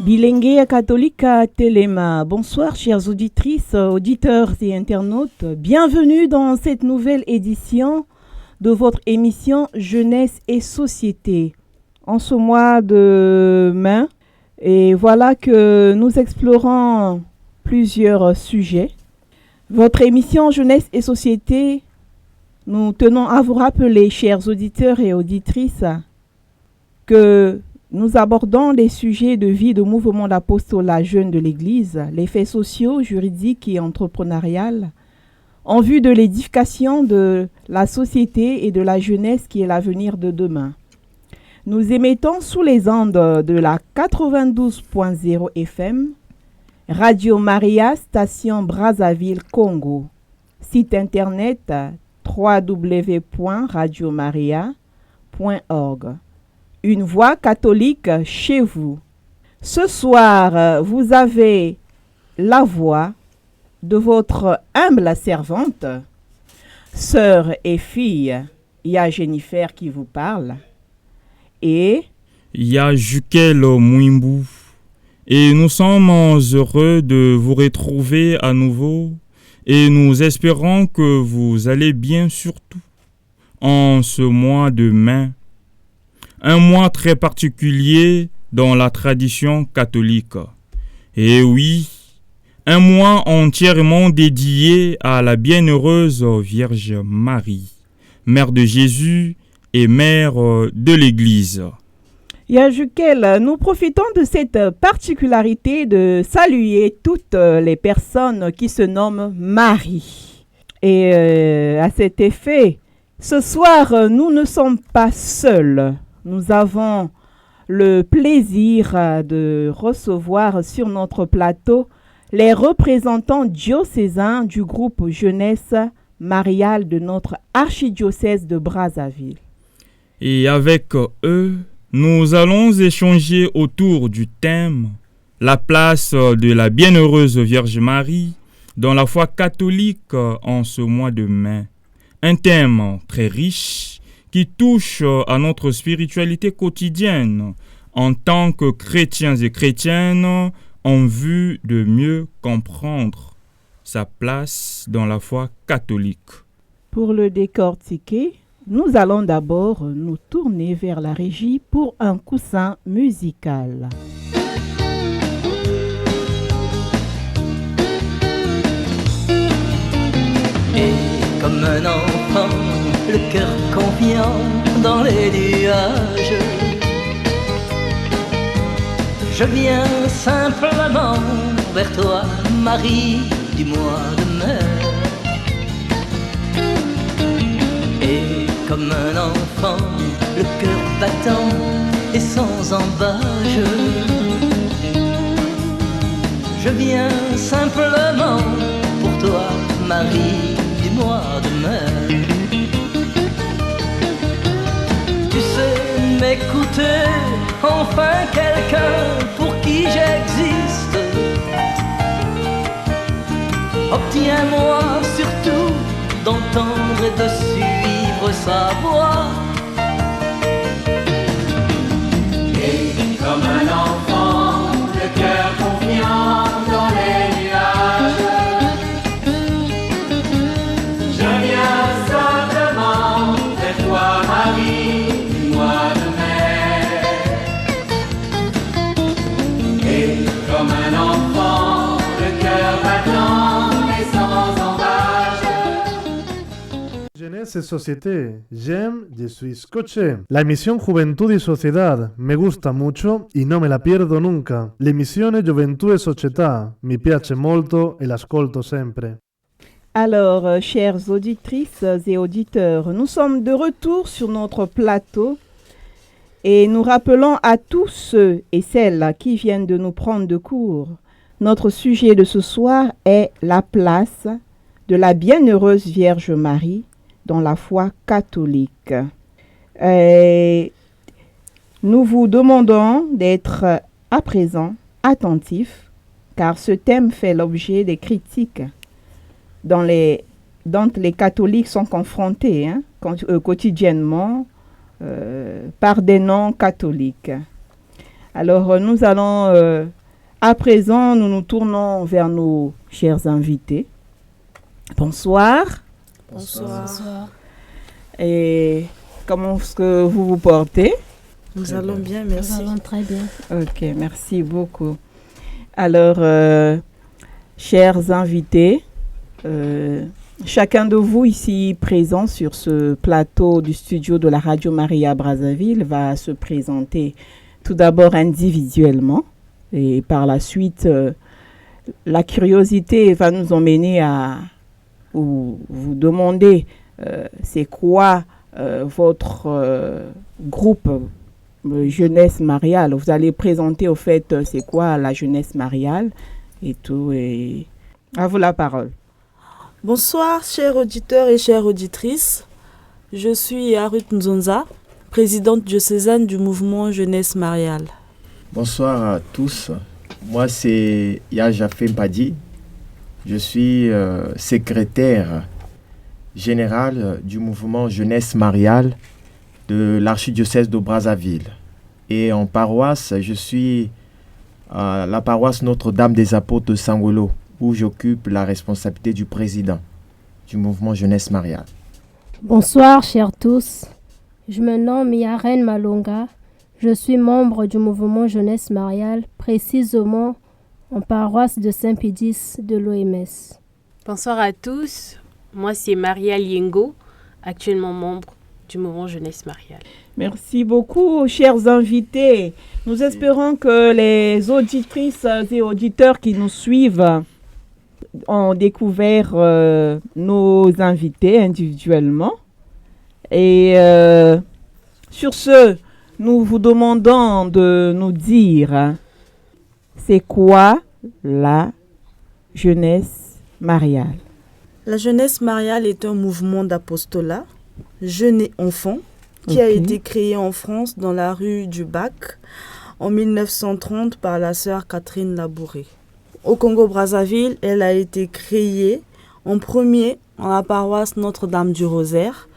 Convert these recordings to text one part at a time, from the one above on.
Bilinguea Catholica Telema. Bonsoir chères auditrices, auditeurs et internautes. Bienvenue dans cette nouvelle édition de votre émission Jeunesse et Société. En ce mois de mai, et voilà que nous explorons plusieurs sujets. Votre émission Jeunesse et Société, nous tenons à vous rappeler, chers auditeurs et auditrices, que nous abordons les sujets de vie de mouvement d'apostolat jeune de l'Église, les faits sociaux, juridiques et entrepreneuriales, en vue de l'édification de la société et de la jeunesse qui est l'avenir de demain. Nous émettons sous les ondes de la 92.0 FM, Radio Maria, station Brazzaville, Congo. Site internet www.radiomaria.org. Une voix catholique chez vous. Ce soir, vous avez la voix de votre humble servante, sœur et fille. Il y a Jennifer qui vous parle. Et il y a Jukel Mouimbou. Et nous sommes heureux de vous retrouver à nouveau. Et nous espérons que vous allez bien, surtout en ce mois de mai. Un mois très particulier dans la tradition catholique. Et oui, un mois entièrement dédié à la bienheureuse Vierge Marie, Mère de Jésus et Mère de l'Église. Yajukel, nous profitons de cette particularité de saluer toutes les personnes qui se nomment Marie. Et à cet effet, ce soir, nous ne sommes pas seuls. Nous avons le plaisir de recevoir sur notre plateau les représentants diocésains du groupe Jeunesse Mariale de notre archidiocèse de Brazzaville. Et avec eux, nous allons échanger autour du thème « La place de la bienheureuse Vierge Marie dans la foi catholique en ce mois de mai ». Un thème très riche qui touche à notre spiritualité quotidienne en tant que chrétiens et chrétiennes en vue de mieux comprendre sa place dans la foi catholique. Pour le décortiquer, nous allons d'abord nous tourner vers la régie pour un coussin musical. Et comme un enfant, le cœur confiant dans les nuages, je viens simplement vers toi, Marie du mois de mai. Et comme un enfant, le cœur battant et sans embâge, je viens simplement pour toi, Marie du mois de mai. Tu sais m'écouter, enfin quelqu'un pour qui j'existe. Obtiens-moi surtout d'entendre et de suivre sa voix. Et comme un enfant, le cœur confiant dans les nuages, je viens simplement vers toi, Marie du mois de mai. Et comme un enfant, le cœur battant et sans embâche. Jeunesse et Société, j'aime, je suis scotché. La emisión Juventud y Sociedad me gusta mucho y no me la pierdo nunca. L'emissione Gioventù e Società mi piace molto e l'ascolto sempre. Alors, chères auditrices et auditeurs, nous sommes de retour sur notre plateau et nous rappelons à tous ceux et celles qui viennent de nous prendre de court. Notre sujet de ce soir est la place de la bienheureuse Vierge Marie dans la foi catholique. Nous vous demandons d'être à présent attentifs car ce thème fait l'objet des critiques dont les catholiques sont confrontés quotidiennement par des non-catholiques. Alors, nous allons, à présent, nous nous tournons vers nos chers invités. Bonsoir. Bonsoir. Et comment est-ce que vous vous portez? Nous allons bien, merci. Nous allons très bien. Ok, merci beaucoup. Alors, chers invités, chacun de vous ici présent sur ce plateau du studio de la Radio Maria Brazzaville va se présenter tout d'abord individuellement et par la suite, la curiosité va nous emmener à vous demander c'est quoi votre groupe jeunesse mariale. Vous allez présenter au fait c'est quoi la jeunesse mariale et tout. Et à vous la parole. Bonsoir, chers auditeurs et chères auditrices. Je suis Harut Nzonza, présidente diocésaine du mouvement Jeunesse Mariale. Bonsoir à tous. Moi, c'est Yajafé Mpadi. Je suis secrétaire général du mouvement Jeunesse Mariale de l'archidiocèse de Brazzaville. Et en paroisse, je suis à la paroisse Notre-Dame des Apôtres de Sangolo, où j'occupe la responsabilité du président du mouvement Jeunesse Mariale. Bonsoir, chers tous. Je me nomme Yaren Malonga. Je suis membre du mouvement Jeunesse Mariale, précisément en paroisse de Saint-Pédis de l'OMS. Bonsoir à tous. Moi, c'est Maria Liengo, actuellement membre du mouvement Jeunesse Mariale. Merci beaucoup, chers invités. Nous espérons que les auditrices et auditeurs qui nous suivent ont découvert nos invités individuellement. Et sur ce, nous vous demandons de nous dire c'est quoi la jeunesse mariale. La Jeunesse Mariale est un mouvement d'apostolat, jeunes et enfants, qui a été créé en France dans la rue du Bac en 1930 par la sœur Catherine Labouré. Au Congo-Brazzaville, elle a été créée en premier en la paroisse Notre-Dame du Rosaire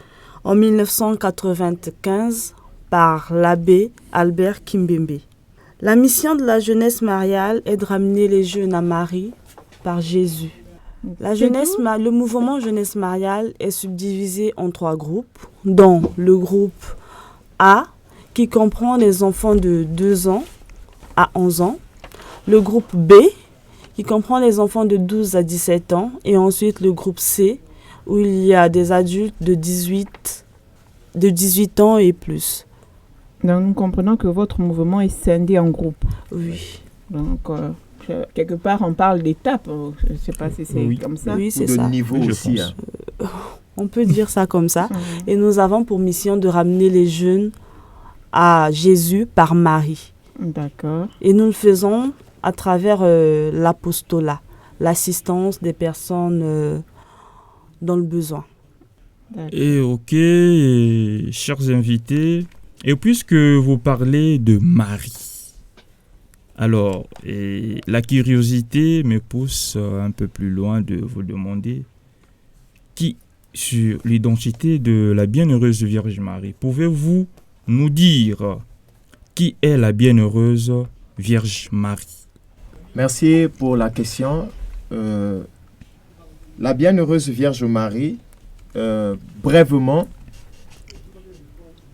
en 1995 par l'abbé Albert Kimbembe. La mission de la Jeunesse Mariale est de ramener les jeunes à Marie par Jésus. Le mouvement Jeunesse Mariale est subdivisé en 3 groupes, dont le groupe A, qui comprend les enfants de 2 ans à 11 ans, le groupe B, qui comprend les enfants de 12 à 17 ans, et ensuite le groupe C, où il y a des adultes de 18 ans et plus. Donc nous comprenons que votre mouvement est scindé en groupes. Oui. Donc, quelque part, on parle d'étapes. Je ne sais pas si c'est comme ça. Oui, c'est Ou de ça. niveau aussi. On peut dire ça comme ça. Et nous avons pour mission de ramener les jeunes à Jésus par Marie. D'accord. Et nous le faisons à travers l'apostolat, l'assistance des personnes dans le besoin. Et chers invités, et puisque vous parlez de Marie, alors la curiosité me pousse un peu plus loin de vous demander sur l'identité de la bienheureuse Vierge Marie. Pouvez-vous nous dire qui est la bienheureuse Vierge Marie? Merci pour la question. La bienheureuse Vierge Marie, brièvement,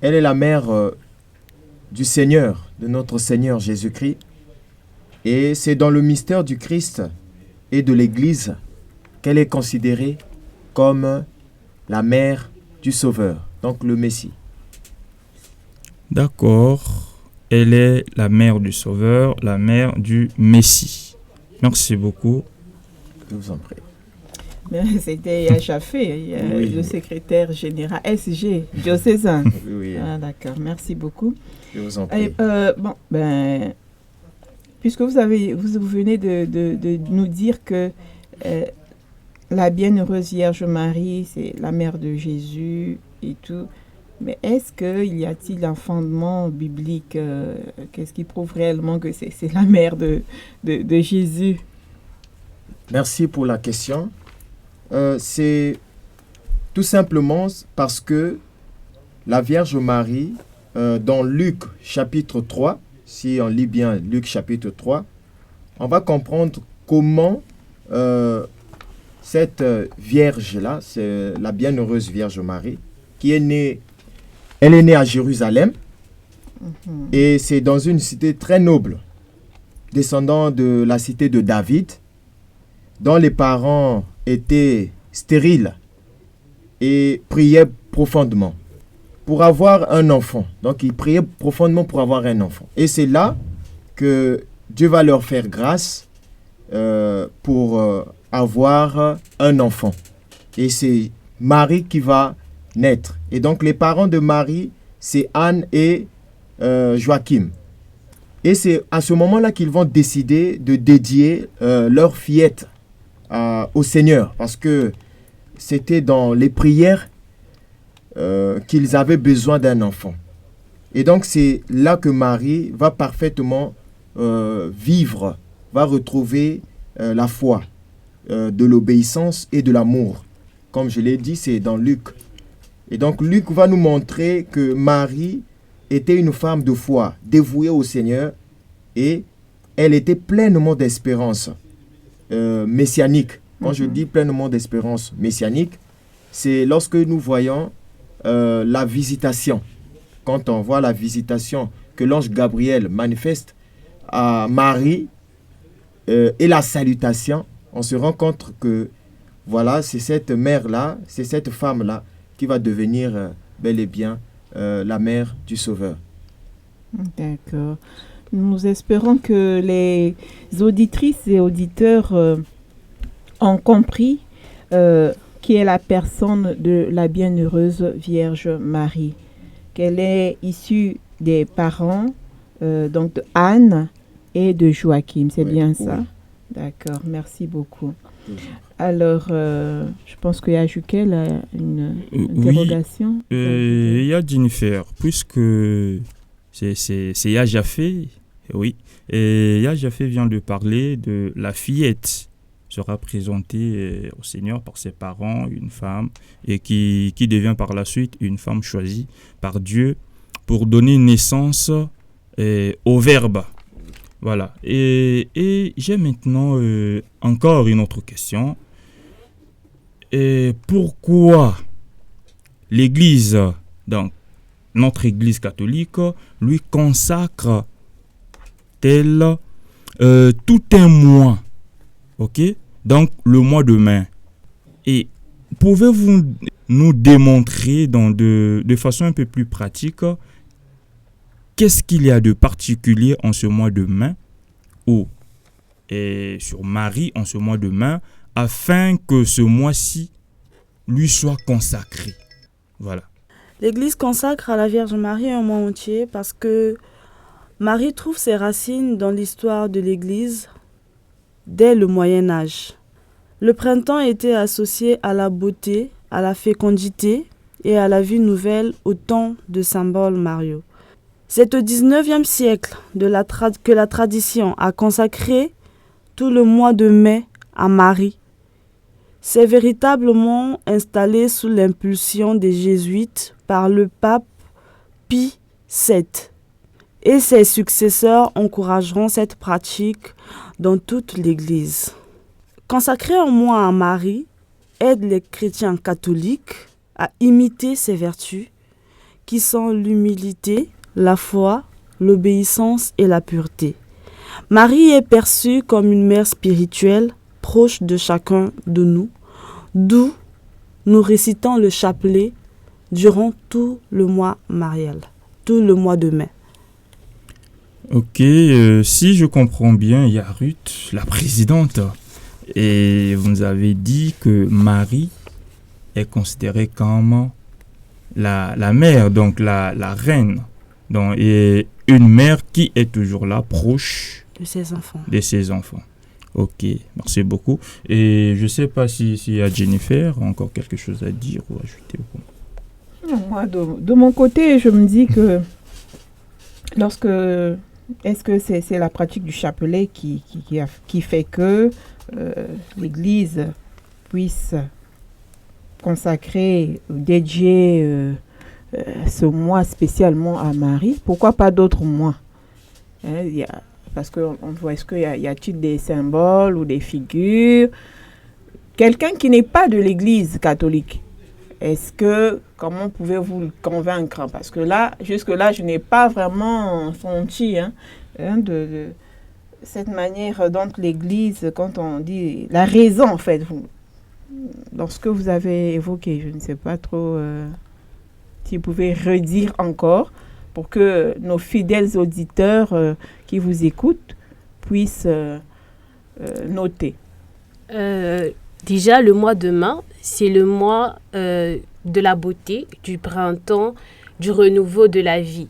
elle est la mère du Seigneur, de notre Seigneur Jésus-Christ. Et c'est dans le mystère du Christ et de l'Église qu'elle est considérée comme la mère du Sauveur, donc le Messie. D'accord. Elle est la mère du Sauveur, la mère du Messie. Merci beaucoup. Je vous en prie. C'était Yachafé, le secrétaire général SG diocésain. Oui. Ah, d'accord, merci beaucoup. Je vous en prie. Puisque vous venez de nous dire que la bienheureuse Vierge Marie, c'est la mère de Jésus et tout, mais est-ce qu'il y a-t-il un fondement biblique? Qu'est-ce qui prouve réellement que c'est la mère de Jésus? Merci pour la question. C'est tout simplement parce que la Vierge Marie, dans Luc chapitre 3, si on lit bien Luc chapitre 3, on va comprendre comment cette Vierge-là, c'est la bienheureuse Vierge Marie, elle est née à Jérusalem, et c'est dans une cité très noble, descendant de la cité de David, dont les parents étaient stériles et priaient profondément pour avoir un enfant. Donc, ils priaient profondément pour avoir un enfant. Et c'est là que Dieu va leur faire grâce pour avoir un enfant. Et c'est Marie qui va naître. Et donc, les parents de Marie, c'est Anne et Joachim. Et c'est à ce moment-là qu'ils vont décider de dédier leur fillette au Seigneur. Parce que c'était dans les prières qu'ils avaient besoin d'un enfant. Et donc, c'est là que Marie va parfaitement vivre, va retrouver la foi, de l'obéissance et de l'amour. Comme je l'ai dit, c'est dans Luc. Et donc, Luc va nous montrer que Marie était une femme de foi, dévouée au Seigneur, et elle était pleinement d'espérance messianique. Quand je dis pleinement d'espérance messianique, c'est lorsque nous voyons la visitation. Quand on voit la visitation que l'ange Gabriel manifeste à Marie et la salutation, on se rend compte que voilà, c'est cette mère-là, c'est cette femme-là qui va devenir bel et bien la mère du Sauveur. D'accord. Nous espérons que les auditrices et auditeurs ont compris qui est la personne de la bienheureuse Vierge Marie, qu'elle est issue des parents donc de Anne et de Joachim, c'est bien ça? Oui. D'accord, merci beaucoup. Alors, je pense qu'il y a Juquel a une interrogation. Oui, il y a Jennifer, puisque c'est Yajafé, oui, et Yajafé vient de parler de la fillette sera présentée au Seigneur par ses parents, une femme, et qui devient par la suite une femme choisie par Dieu pour donner naissance au Verbe. Voilà. Et j'ai maintenant encore une autre question. Et pourquoi l'Église, donc notre Église catholique, lui consacre-t-elle tout un mois, ok? Donc le mois de mai. Et pouvez-vous nous démontrer de façon un peu plus pratique qu'est-ce qu'il y a de particulier en ce mois de mai ou sur Marie en ce mois de mai afin que ce mois-ci lui soit consacré? Voilà. L'Église consacre à la Vierge Marie un mois entier parce que Marie trouve ses racines dans l'histoire de l'Église dès le Moyen Âge. Le printemps était associé à la beauté, à la fécondité et à la vie nouvelle au temps de Saint Paul Mario. C'est au XIXe siècle que la tradition a consacré tout le mois de mai à Marie. C'est véritablement installé sous l'impulsion des jésuites par le pape Pie VII. Et ses successeurs encourageront cette pratique dans toute l'Église. Consacrer un mois à Marie aide les chrétiens catholiques à imiter ses vertus qui sont l'humilité, la foi, l'obéissance et la pureté. Marie est perçue comme une mère spirituelle proche de chacun de nous, d'où nous récitons le chapelet durant tout le mois marial, tout le mois de mai. Ok, si je comprends bien, il y a Ruth, la présidente, et vous nous avez dit que Marie est considérée comme la mère, donc la reine, donc, et une mère qui est toujours là, proche de ses enfants. Ok, merci beaucoup. Et je ne sais pas s'il y a Jennifer encore quelque chose à dire ou ajouter. Moi, de mon côté, je me dis que est-ce que c'est la pratique du chapelet qui fait que l'Église puisse consacrer, dédier ce mois spécialement à Marie? Pourquoi pas d'autres mois Hein, parce qu'on voit, est-ce qu'il y a-t-il des symboles ou des figures? Quelqu'un qui n'est pas de l'Église catholique, comment pouvez-vous le convaincre? Parce que là, jusque-là, je n'ai pas vraiment senti de cette manière dont l'Église, quand on dit la raison, en fait, dans ce que vous avez évoqué, je ne sais pas trop si vous pouvez redire encore pour que nos fidèles auditeurs qui vous écoutent puissent noter. Déjà, le mois de mai, c'est le mois de la beauté, du printemps, du renouveau de la vie.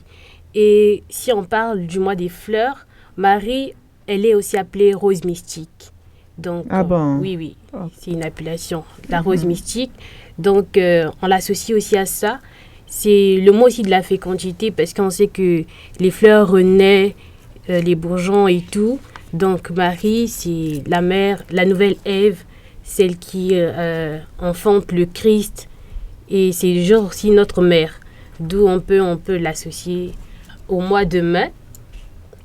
Et si on parle du mois des fleurs, Marie, elle est aussi appelée rose mystique. Donc, bon? Oui, c'est une appellation, la rose mystique. Donc, on l'associe aussi à ça. C'est le mois aussi de la fécondité parce qu'on sait que les fleurs renaissent, les bourgeons et tout. Donc, Marie, c'est la mère, la nouvelle Ève, celle qui enfante le Christ. Et c'est genre aussi notre mère. D'où on peut l'associer au mois de mai.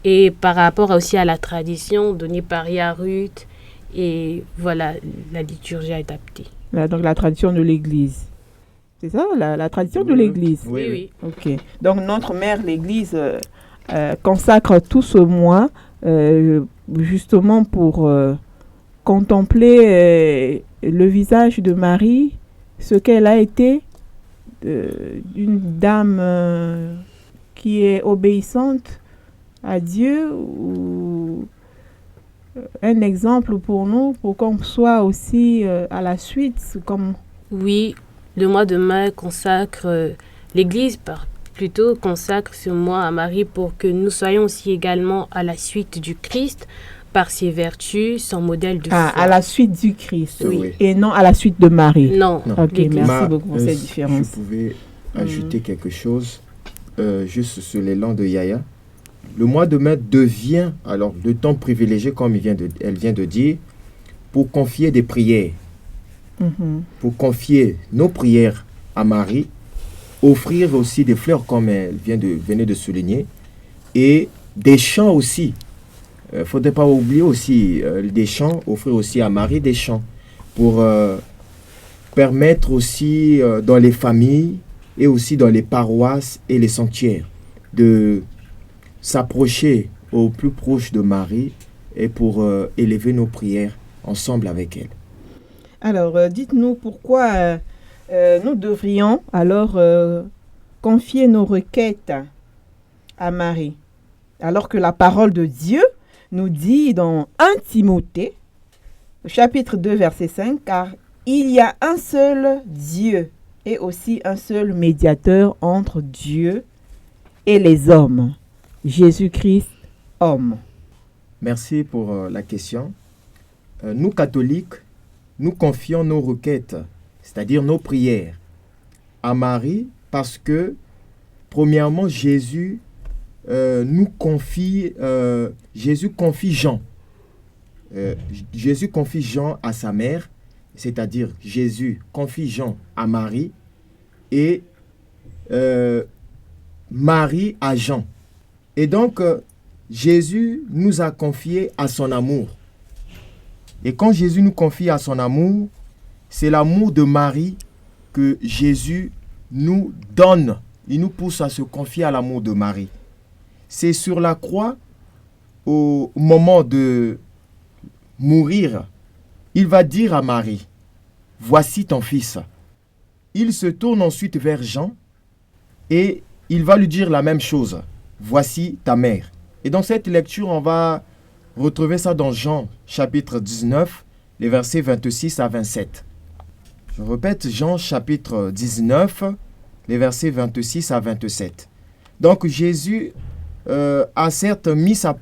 Et par rapport aussi à la tradition donnée par Ruth. Et voilà, la liturgie adaptée. Donc la tradition de l'Église. C'est ça, la tradition de l'Église? Oui. Ok. Donc notre mère, l'Église, consacre tout ce mois justement pour contempler le visage de Marie, ce qu'elle a été, d'une dame qui est obéissante à Dieu, ou un exemple pour nous, pour qu'on soit aussi à la suite. Oui, le mois de mai consacre, l'Église plutôt consacre ce mois à Marie pour que nous soyons aussi également à la suite du Christ par ses vertus, son modèle de foi. À la suite du Christ, oui. Et non à la suite de Marie. Non. Ok, merci beaucoup pour cette différence. Je pouvais ajouter quelque chose, juste sur l'élan de Yaya. Le mois de mai devient alors le temps privilégié, comme elle vient de dire, pour confier des prières, pour confier nos prières à Marie, offrir aussi des fleurs, comme elle venait de souligner, et des chants aussi. Il ne faudrait pas oublier aussi des chants, offrir aussi à Marie des chants, pour permettre aussi dans les familles et aussi dans les paroisses et les sanctuaires de s'approcher au plus proche de Marie et pour élever nos prières ensemble avec elle. Alors, dites-nous pourquoi nous devrions alors confier nos requêtes à Marie, alors que la parole de Dieu nous dit dans 1 Timothée, chapitre 2, verset 5, car il y a un seul Dieu et aussi un seul médiateur entre Dieu et les hommes, Jésus-Christ, homme. Merci pour la question. Nous, catholiques, nous confions nos requêtes, c'est-à-dire nos prières, à Marie parce que, premièrement, Jésus confie Jean. Jésus confie Jean à sa mère, c'est-à-dire Jésus confie Jean à Marie et Marie à Jean. Et donc, Jésus nous a confié à son amour. Et quand Jésus nous confie à son amour, c'est l'amour de Marie que Jésus nous donne. Il nous pousse à se confier à l'amour de Marie. C'est sur la croix, au moment de mourir, il va dire à Marie, « Voici ton fils ». Il se tourne ensuite vers Jean et il va lui dire la même chose. « Voici ta mère ». Et dans cette lecture, on va retrouver ça dans Jean, chapitre 19, les versets 26 à 27. Je répète, Jean, chapitre 19, les versets 26 à 27. Donc, Jésus a certes mis sa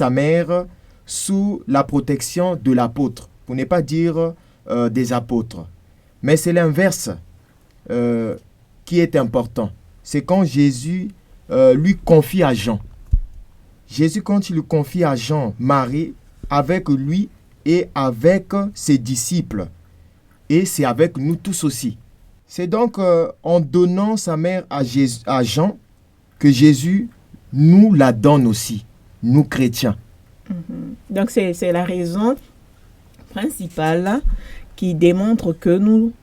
mère sous la protection de l'apôtre, pour ne pas dire des apôtres. Mais c'est l'inverse qui est important. C'est quand Jésus lui confie à Jean. Jésus, quand il lui confie à Jean, Marie, avec lui et avec ses disciples. Et c'est avec nous tous aussi. C'est donc en donnant sa mère à Jean que Jésus nous la donne aussi, nous chrétiens. Donc c'est la raison principale qui démontre que nous,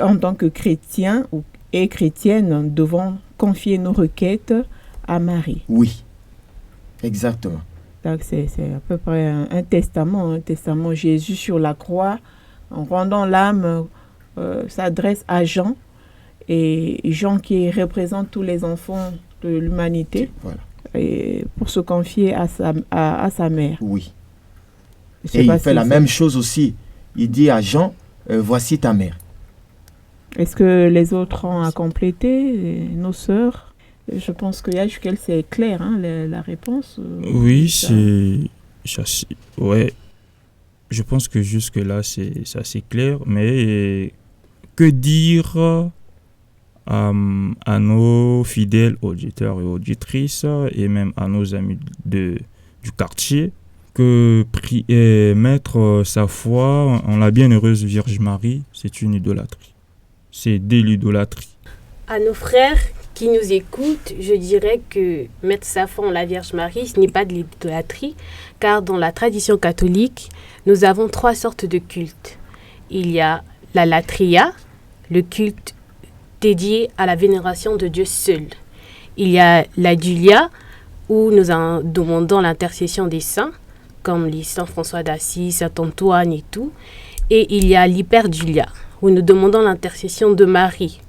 en tant que chrétiens et chrétiennes, devons confier nos requêtes à Marie. Oui, exactement. Donc c'est à peu près un testament Jésus sur la croix, en rendant l'âme, s'adresse à Jean, et Jean qui représente tous les enfants de l'humanité, Voilà. et pour se confier à sa mère. Oui. Je sais Et pas il fait si la c'est- même chose aussi. Il dit à Jean, voici ta mère. Est-ce que les autres ont à compléter, nos sœurs? Je pense que Yajukel, c'est clair, hein, la réponse. Oui, ça. ouais. Je pense que jusque-là, c'est assez clair. Mais que dire à nos fidèles auditeurs et auditrices, et même à nos amis du quartier, que mettre sa foi en la bienheureuse Vierge Marie, c'est une idolâtrie. C'est de l'idolâtrie. À nos frères qui nous écoutent, je dirais que mettre sa foi en la Vierge Marie, ce n'est pas de l'idolâtrie, car dans la tradition catholique, nous avons 3 sortes de cultes. Il y a la latria, le culte dédié à la vénération de Dieu seul. Il y a la dulia, où nous demandons l'intercession des saints, comme les saints François d'Assise, saint Antoine et tout. Et il y a l'hyperdulia, où nous demandons l'intercession de Marie.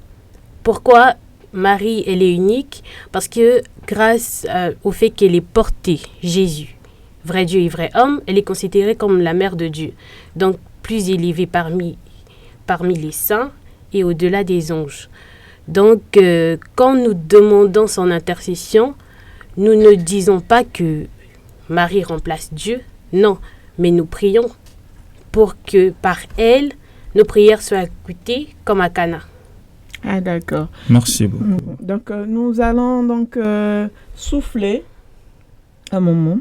Pourquoi Marie, elle est unique? Parce que grâce au fait qu'elle est portée, Jésus, vrai Dieu et vrai homme, elle est considérée comme la mère de Dieu. Donc plus élevée parmi les saints et au-delà des anges. Donc quand nous demandons son intercession, nous ne disons pas que Marie remplace Dieu, non, mais nous prions pour que par elle, nos prières soient écoutées comme à Cana. Ah, d'accord. Merci beaucoup. Donc, nous allons donc souffler un moment.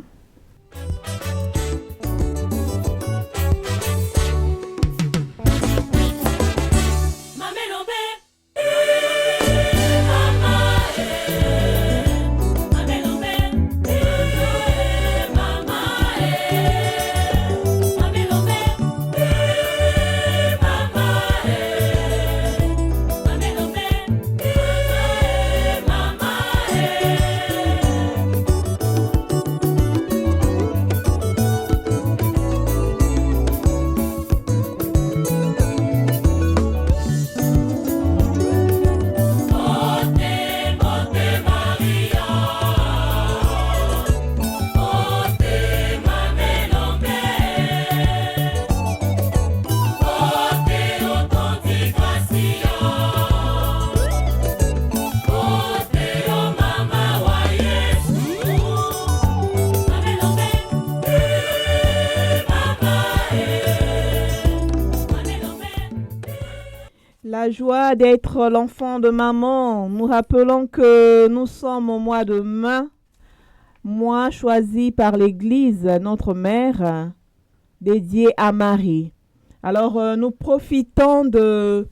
La joie d'être l'enfant de maman. Nous rappelons que nous sommes au mois de mai, mois choisi par l'Église, notre mère, dédié à Marie. Alors, nous profitons de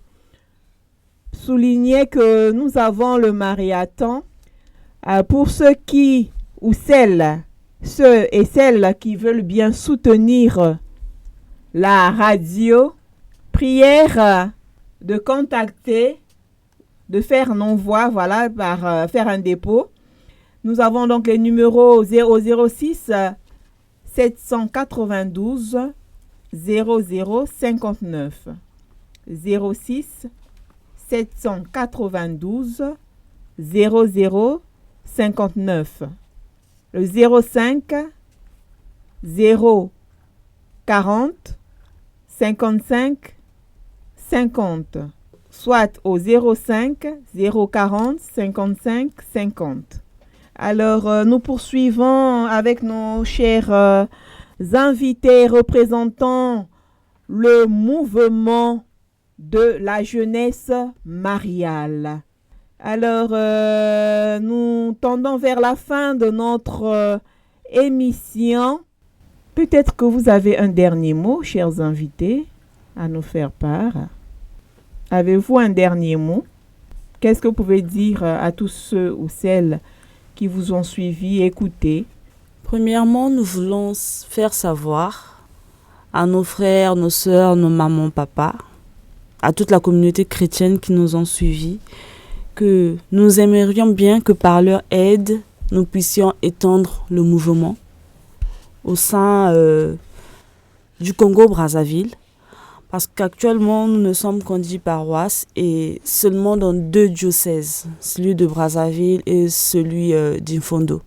souligner que nous avons le Mariathon. Pour ceux et celles qui veulent bien soutenir la radio, prière de contacter, de faire un envoi, voilà, par faire un dépôt. Nous avons donc les numéros 006 792 0059 06 792 0059, le 05 040 55 50, soit au 05 040 55 50. Alors, nous poursuivons avec nos chers invités représentant le mouvement de la jeunesse mariale. Alors, nous tendons vers la fin de notre émission. Peut-être que vous avez un dernier mot, chers invités, à nous faire part. Avez-vous un dernier mot? Qu'est-ce que vous pouvez dire à tous ceux ou celles qui vous ont suivi, écouté? Premièrement, nous voulons faire savoir à nos frères, nos sœurs, nos mamans, papas, à toute la communauté chrétienne qui nous ont suivis, que nous aimerions bien que par leur aide, nous puissions étendre le mouvement au sein du Congo-Brazzaville. Parce qu'actuellement, nous ne sommes qu'en 10 paroisses et seulement dans 2 diocèses, celui de Brazzaville et celui d'Imfondo.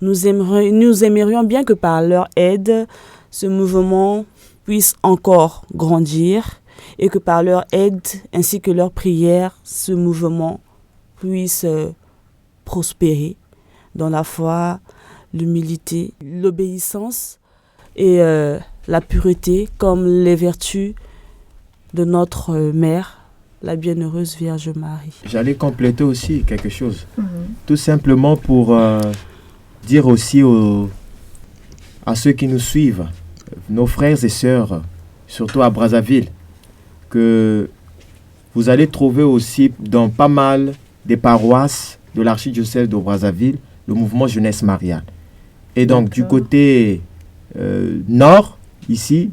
Nous aimerions bien que par leur aide, ce mouvement puisse encore grandir et que par leur aide ainsi que leur prière, ce mouvement puisse prospérer dans la foi, l'humilité, l'obéissance et la pureté comme les vertus de notre mère, la bienheureuse Vierge Marie. J'allais compléter aussi quelque chose. Tout simplement pour dire aussi à ceux qui nous suivent, nos frères et sœurs, surtout à Brazzaville, que vous allez trouver aussi dans pas mal des paroisses de l'archidiocèse de Brazzaville, le mouvement Jeunesse Mariale. Et donc, du côté nord, ici,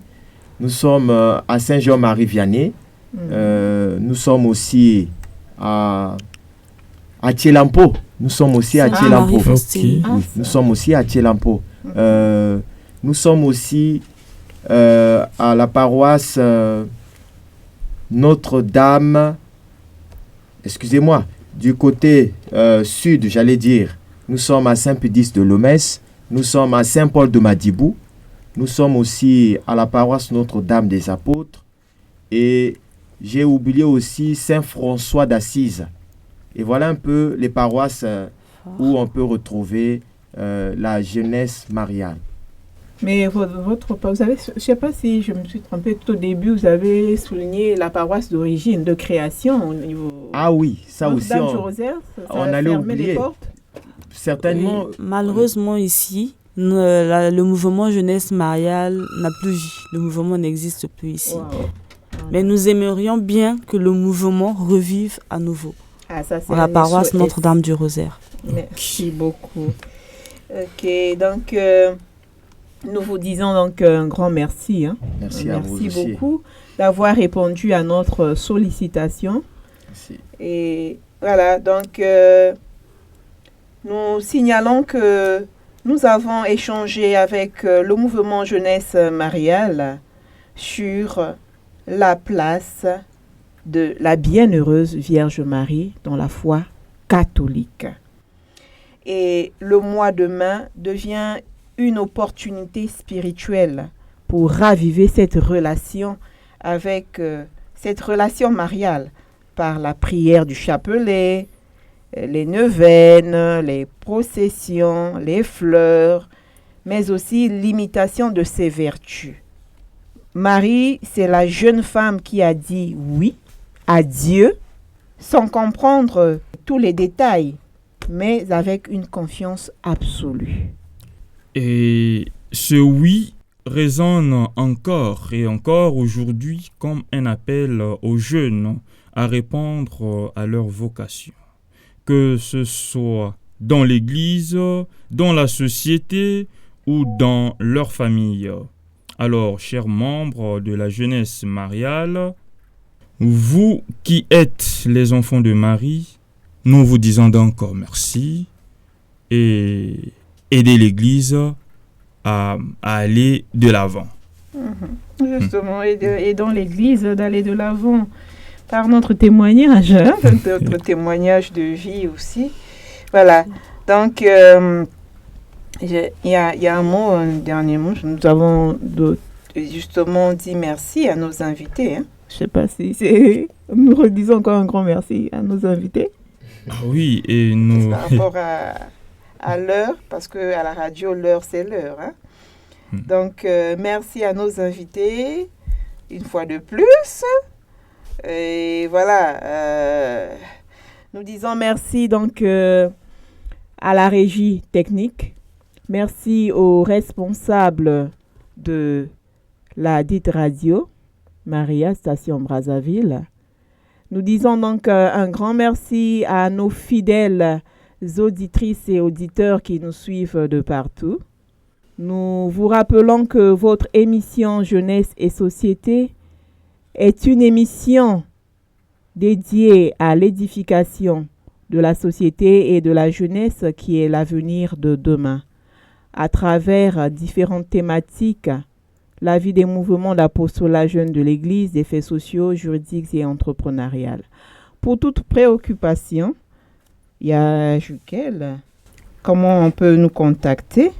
nous sommes à Saint-Jean-Marie-Vianney. Nous sommes aussi à Tielampo. Nous sommes aussi à Tielampo. Okay. Nous sommes aussi à Tielampo. Nous sommes aussi à la paroisse Notre-Dame. Excusez-moi. Du côté sud, j'allais dire, nous sommes à Saint-Pédis de Lomès. Nous sommes à Saint-Paul de Madibou. Nous sommes aussi à la paroisse Notre-Dame des Apôtres. Et j'ai oublié aussi Saint-François d'Assise. Et voilà un peu les paroisses où on peut retrouver la jeunesse mariale. Mais vous avez, je ne sais pas si je me suis trompée tout au début, vous avez souligné la paroisse d'origine, de création au niveau... Ah oui, ça aussi, Dame du Rosaire, on allait oublier. Les portes. Certainement. Oui, malheureusement ici, le mouvement jeunesse mariale n'a plus vie. Le mouvement n'existe plus ici. Wow. Mais nous aimerions bien que le mouvement revive à nouveau. Ah, ça, c'est dans la paroisse Notre-Dame du Rosaire. Merci beaucoup. Ok, donc nous vous disons donc un grand merci. Merci à vous aussi. Beaucoup d'avoir répondu à notre sollicitation. Merci. Et voilà, donc nous signalons que nous avons échangé avec le mouvement Jeunesse Mariale sur la place de la bienheureuse Vierge Marie dans la foi catholique. Et le mois de mai devient une opportunité spirituelle pour raviver cette relation avec cette relation mariale par la prière du chapelet, les neuvaines, les processions, les fleurs, mais aussi l'imitation de ses vertus. Marie, c'est la jeune femme qui a dit oui à Dieu sans comprendre tous les détails, mais avec une confiance absolue. Et ce oui résonne encore et encore aujourd'hui comme un appel aux jeunes à répondre à leur vocation, que ce soit dans l'Église, dans la société ou dans leur famille. Alors, chers membres de la jeunesse mariale, vous qui êtes les enfants de Marie, nous vous disons encore merci et aidez l'Église à aller de l'avant. Justement, aidons l'Église d'aller de l'avant par notre témoignage, notre témoignage de vie aussi. Voilà, donc il y a un dernier mot. Nous avons justement dit merci à nos invités. Je ne sais pas si nous redisons encore un grand merci à nos invités. Ah oui, et nous... Par rapport à l'heure, parce qu'à la radio, l'heure, c'est l'heure. Donc, merci à nos invités, une fois de plus. Et voilà, nous disons merci donc à la régie technique. Merci aux responsables de la dite radio, Maria Station Brazzaville. Nous disons donc un grand merci à nos fidèles auditrices et auditeurs qui nous suivent de partout. Nous vous rappelons que votre émission Jeunesse et Société est une émission dédiée à l'édification de la société et de la jeunesse qui est l'avenir de demain. À travers différentes thématiques, la vie des mouvements d'apostolat jeune de l'Église, des faits sociaux, juridiques et entrepreneuriales. Pour toute préoccupation, il y a Juquel. Comment on peut nous contacter?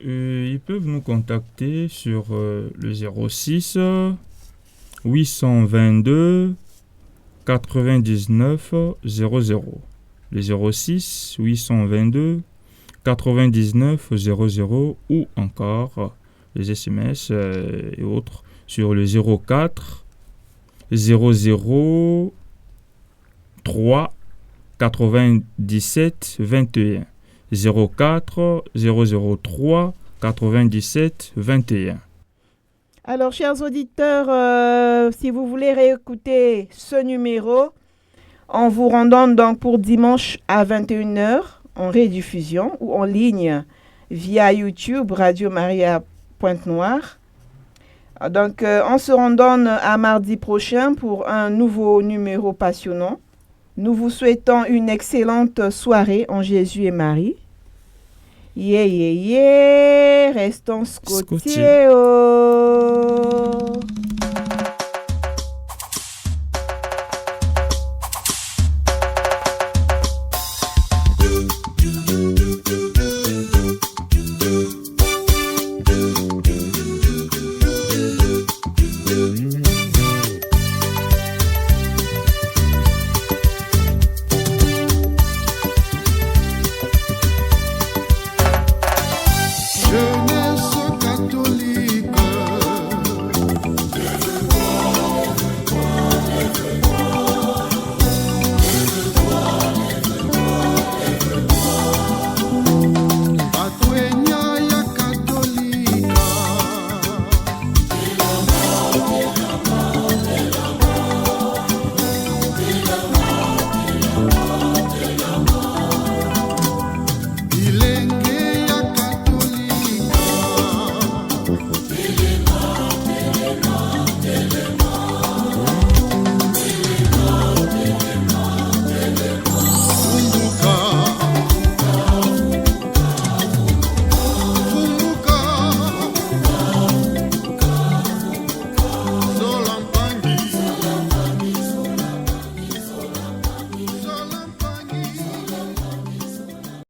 Ils peuvent nous contacter sur le 06 822 99 00. Le 06 822 99 00 ou encore les SMS et autres sur le 04 00 3 97 21. 04 003 97 21. Alors, chers auditeurs, si vous voulez réécouter ce numéro, en vous rendant donc pour dimanche à 21h en rediffusion ou en ligne via YouTube Radio Maria Pointe-Noire. Donc, on se rendant à mardi prochain pour un nouveau numéro passionnant. Nous vous souhaitons une excellente soirée en Jésus et Marie. Restons scottiers.